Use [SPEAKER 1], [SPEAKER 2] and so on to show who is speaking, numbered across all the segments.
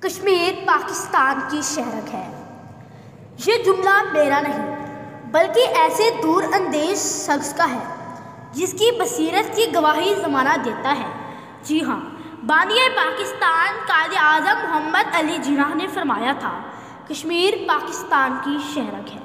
[SPEAKER 1] कश्मीर पाकिस्तान की शहरक है। ये जुमला मेरा नहीं बल्कि ऐसे दूर अंदेश शख्स का है जिसकी बसीरत की गवाही ज़माना देता है। जी हाँ, बानिए पाकिस्तान कायदे आज़म मोहम्मद अली जिन्नाह ने फरमाया था, कश्मीर पाकिस्तान की शहरक है।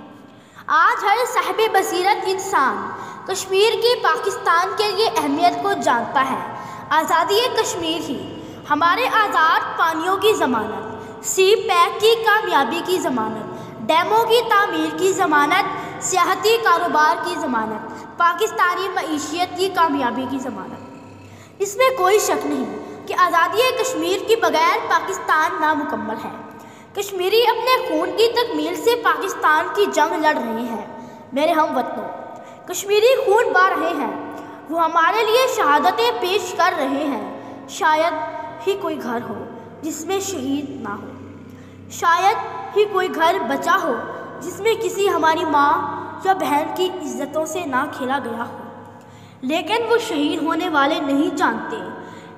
[SPEAKER 1] आज हर साहिब बसीरत इंसान कश्मीर की पाकिस्तान के लिए अहमियत को जानता है। आज़ादी कश्मीर ही हमारे आज़ाद पानियों की ज़मानत, सी पैक की कामयाबी की ज़मानत, डैमों की तामीर की ज़मानत, सियाहती कारोबार की ज़मानत, पाकिस्तानी मईशियत की कामयाबी की ज़मानत। इसमें कोई शक नहीं कि आज़ादी कश्मीर के बगैर पाकिस्तान नामुकम्मल है। कश्मीरी अपने खून की तकमील से पाकिस्तान की जंग लड़ रहे हैं। मेरे हमवतनों, कश्मीरी खून बहा रहे हैं, वो हमारे लिए शहादतें पेश कर रहे हैं। शायद ही कोई घर हो जिसमें शहीद ना हो, शायद ही कोई घर बचा हो जिसमें किसी हमारी माँ या बहन की इज्जतों से ना खेला गया हो। लेकिन वो शहीद होने वाले नहीं जानते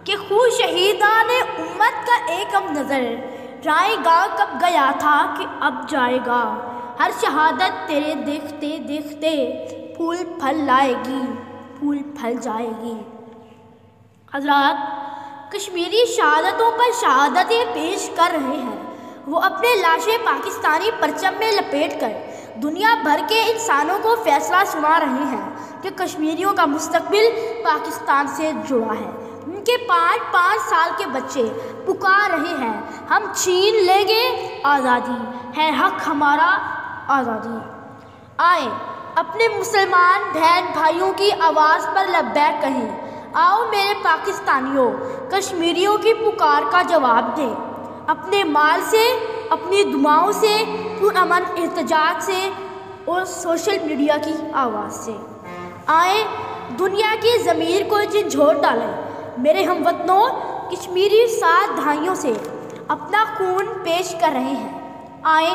[SPEAKER 1] कि खून शहीदाने उम्मत का एकम नज़र जाएगा कब गया था कि अब जाएगा। हर शहादत तेरे देखते देखते फूल फल लाएगी, फूल फल जाएगी। हज़रात, कश्मीरी शहादतों पर शहादतें पेश कर रहे हैं। वो अपने लाशें पाकिस्तानी परचम में लपेट कर दुनिया भर के इंसानों को फैसला सुना रहे हैं कि कश्मीरियों का मुस्तकबिल पाकिस्तान से जुड़ा है। उनके 5-5 साल के बच्चे पुकार रहे हैं, हम छीन लेंगे आज़ादी, है हक हमारा आज़ादी। आए अपने मुसलमान बहन भाइयों की आवाज़ पर लब्बैक कहें। आओ मेरे पाकिस्तानियों, कश्मीरियों की पुकार का जवाब दें। अपने माल से, अपनी दुआओं से, पुरअमन एहतजाज से और सोशल मीडिया की आवाज़ से आए दुनिया की ज़मीर को झंझोर डालें। मेरे हमवतनों, कश्मीरी 7 दहाइयों से अपना खून पेश कर रहे हैं। आए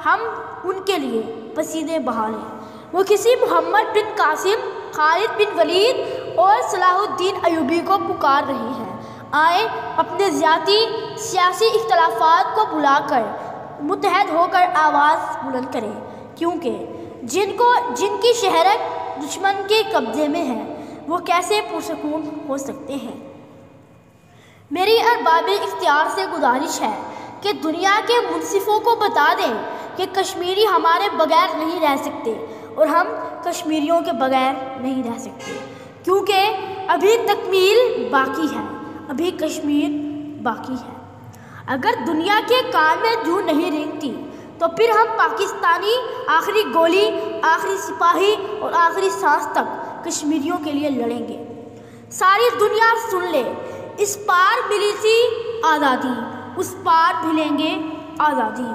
[SPEAKER 1] हम उनके लिए पसीने बहा लें। वो किसी मोहम्मद बिन कासिम, खालिद बिन वलीद और सलाहुद्दीन अयूबी को पुकार रहे हैं। आए अपने ज़ाती सियासी इख्तलाफात को भुलाकर मुत्तहद होकर आवाज़ बुलंद करें, क्योंकि जिनकी शहरत दुश्मन के कब्ज़े में है वो कैसे पुरसकून हो सकते हैं। मेरी अरबाब इख्तियार से गुजारिश है कि दुनिया के मुनसिफ़ों को बता दें कि कश्मीरी हमारे बगैर नहीं रह सकते और हम कश्मीरियों के बगैर नहीं रह सकते, क्योंकि अभी तकमील बाकी है, अभी कश्मीर बाकी है। अगर दुनिया के कान में जूं नहीं रेंगती तो फिर हम पाकिस्तानी आखिरी गोली, आखिरी सिपाही और आखिरी सांस तक कश्मीरियों के लिए लड़ेंगे। सारी दुनिया सुन ले, इस पार मिली थी आज़ादी, उस पार भी लेंगे आज़ादी।